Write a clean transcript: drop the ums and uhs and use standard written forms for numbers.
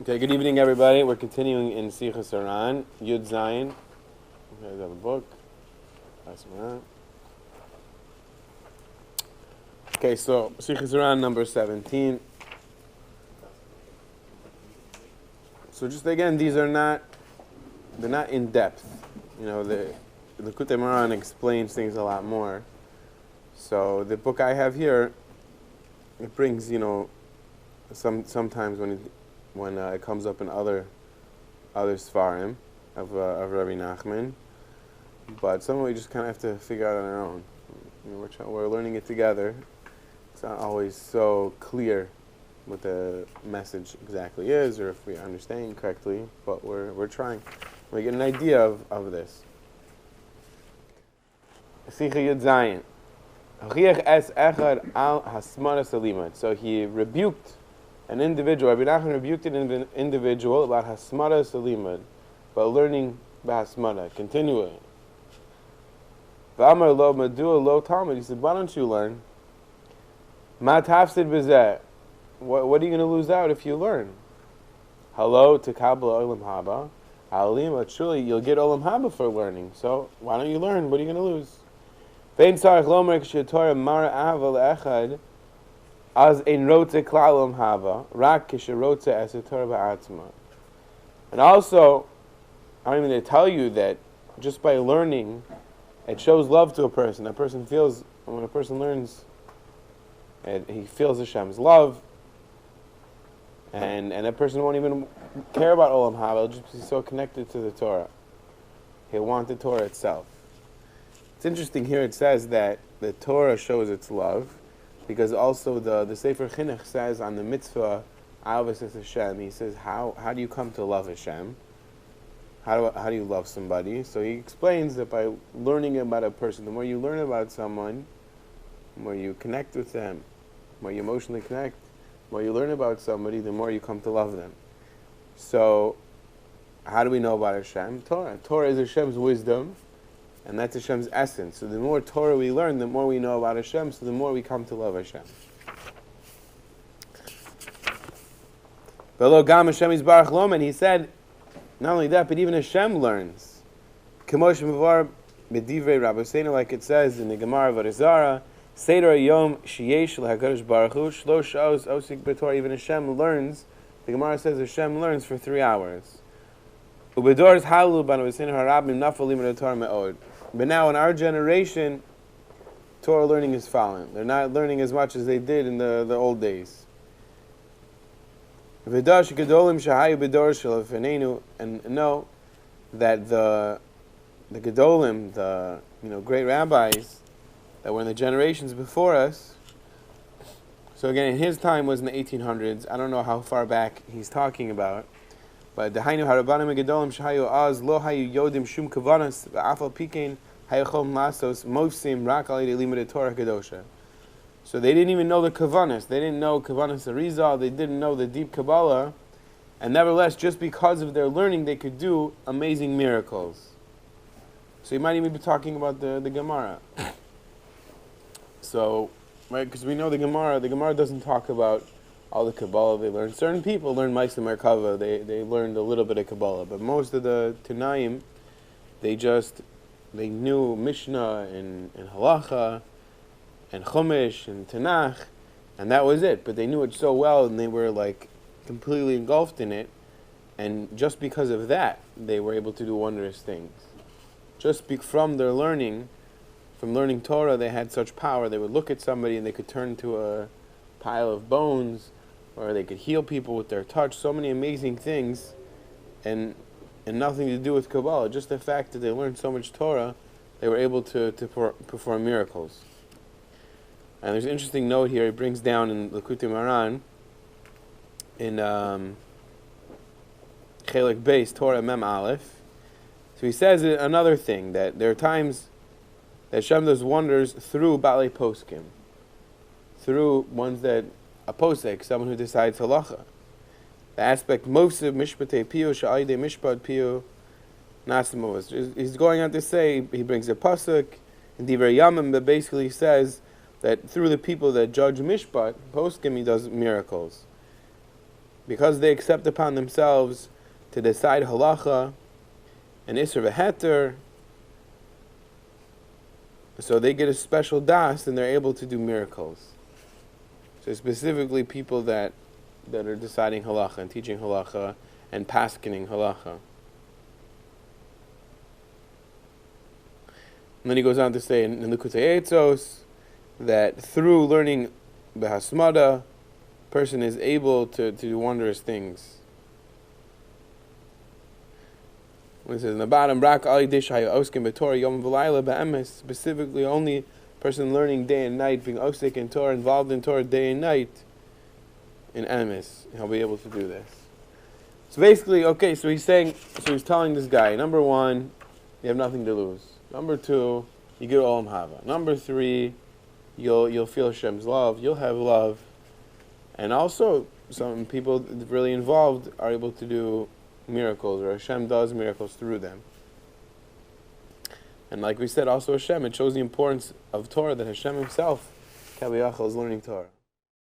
Okay, good evening, everybody. We're continuing in Sichos HaRan, Yud Zayin. Okay, I have a book. Pass them around. Okay, so Sichos HaRan number 17. So just again, they're not in depth. You know, the Likutei Moharan explains things a lot more. So the book I have here, it brings, sometimes when it comes up in other Sfarim of Rebbe Nachman, but some we just kind of have to figure out on our own. We're learning it together. It's not always so clear what the message exactly is, or if we understand correctly, but we're trying. We get an idea of this. Sicha Yud Zayin. So he rebuked an individual. Rabbi Nachman rebuked an individual about hasmara salimad, about learning hasmara continually. V'amar lo madua lo talmud. He said, "Why don't you learn? Ma tafsid b'zeh. What are you going to lose out if you learn? Hello to kabel olam haba. Alim, truly you'll get olam haba for learning. So why don't you learn? What are you going to lose?" Vein sarach lomer k'shetorah mara ahava le'echad. As ein rotze klal hava, rak kisherotze esetor ba'atzma. And also, I don't even need to tell you that just by learning, it shows love to a person. A person feels, when a person learns, he feels Hashem's love, and that person won't even care about olam haba. He'll just be so connected to the Torah. He'll want the Torah itself. It's interesting here. It says that the Torah shows its love, because also the Sefer Chinuch says on the mitzvah, Avos Hashem, he says, how do you come to love Hashem? How do you love somebody? So he explains that by learning about a person, the more you learn about someone, the more you connect with them, the more you emotionally connect, the more you learn about somebody, the more you come to love them. So, how do we know about Hashem? Torah. Torah is Hashem's wisdom, and that's Hashem's essence. So the more Torah we learn, the more we know about Hashem, so the more we come to love Hashem. And he said, not only that, but even Hashem learns. Like it says in the Gemara Varizara, Seder Yom Sheyesh LaHakadosh Baruch Hu Shlosh Sha'os Osik B'Torah. Even Hashem learns. The Gemara says Hashem learns for 3 hours. But now in our generation, Torah learning is falling. They're not learning as much as they did in the old days. And know that the Gedolim, the great rabbis that were in the generations before us. So again, in his time was in the 1800s. I don't know how far back he's talking about. But the Hainu Harabanim Gedolim Shahayu Az Lo Hayu Yodim Shum Kavanas Afal Pikein Hayachom Masos Mofsim Rak Ali Limit Torah Kedosha. So they didn't even know the Kavanas. They didn't know Kavanas Arizal. They didn't know the deep Kabbalah. And nevertheless, just because of their learning, they could do amazing miracles. So you might even be talking about the Gemara. So, right, because we know the Gemara doesn't talk about all the Kabbalah they learned. Certain people learned Ma'aseh Merkava. They learned a little bit of Kabbalah, but most of the Tanaim, they knew Mishnah and Halacha and Chumash and Tanakh, and that was it. But they knew it so well, and they were like completely engulfed in it. And just because of that, they were able to do wondrous things. Just from their learning, from learning Torah, they had such power. They would look at somebody and they could turn into a pile of bones, or they could heal people with their touch. So many amazing things, and nothing to do with Kabbalah. Just the fact that they learned so much Torah, they were able to perform miracles. And there's an interesting note here. He brings down in Likutei Moharan, in Chelek Beis, Torah Mem Aleph. So he says another thing, that there are times that Hashem does wonders through Baalei Poskim, through ones that a posek, someone who decides halacha. The aspect Mosiv Mishpatei Piyu Sha'ayde Mishpat Piyu Nasimos. He's going on to say, he brings a pasuk in Divrei Yamim that basically says that through the people that judge Mishpat, Poskim, he does miracles. because they accept upon themselves to decide halacha and isser v'heter, so they get a special das and they're able to do miracles. So specifically people that are deciding halacha and teaching halacha and paskening halacha. And then he goes on to say in Likutei Eitzos that through learning behasmada, person is able to do wondrous things. When it says in the bottom, specifically only person learning day and night, being osik in Torah, involved in Torah day and night, in emes, he'll be able to do this. So basically, okay, so he's telling this guy, number one, you have nothing to lose. Number two, you get olam hava. Number three, you'll feel Hashem's love. You'll have love, and also some people really involved are able to do miracles, or Hashem does miracles through them. And like we said, also Hashem, it shows the importance of Torah, that Hashem Himself, Kaviyachal, is learning Torah.